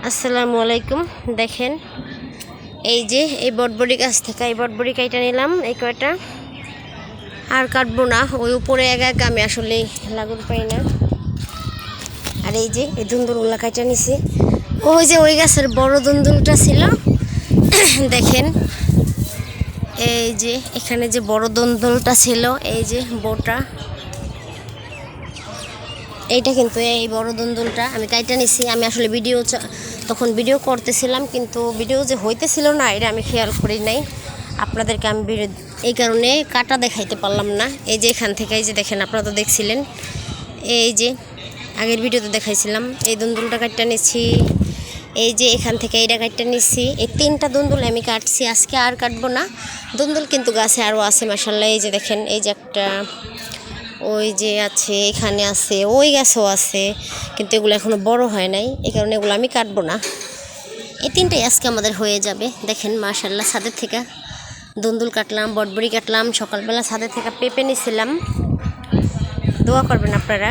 আসসালামু আলাইকুম। দেখেন এই যে এই বটবড়ি গাছ থেকে এই বটবড়ি কাইটা নিলাম, এই কয়টা আর কাটবো না। ওই উপরে একা একা আমি আসলে লাগুন পাই না। আর এই যে এই দুন্দুলগুলা কাইটা নিছি। ওই যে ওই গাছের বড় দুন্দুলটা ছিল দেখেন, এই যে এখানে যে বড় দুন্দুলটা ছিল, এই যে বোটা, এইটা কিন্তু এই বড় দুন্দুলটা আমি কাইটা নিছি। আমি আসলে তখন ভিডিও করতেছিলাম, কিন্তু ভিডিও যে হইতেছিল না এটা আমি খেয়াল করি নাই। আপনাদেরকে আমি এই কারণে কাটা দেখাইতে পারলাম না। এই যে এখান থেকে এই যে দেখেন, আপনারা তো দেখছিলেন, এই যে আগের ভিডিওতে দেখাইছিলাম। এই দুন্দুলটা কাটটা নিচ্ছি, এই যে এখান থেকে এইটা কাটটা নিচ্ছি। এই 3টা দুন্দুল আমি কাটছি, আজকে আর কাটবো না। দুন্দুল কিন্তু গাছে আরও আছে মাশাআল্লাহ। এই যে দেখেন, এই যে একটা, ওই যে আছে, এখানে আছে, ওই গাছও আছে, কিন্তু এগুলো এখনো বড় হয় নাই, এই কারণে এগুলো আমি কাটবো না। এই 3টাই আজকে আমাদের হয়ে যাবে। দেখেন মাশাআল্লাহ, ছাদের থেকে দুন্দুল কাটলাম, বটবড়ি কাটলাম, সকালবেলা ছাদের থেকে পেঁপে নিছিলাম। দোয়া করবেন আপনারা।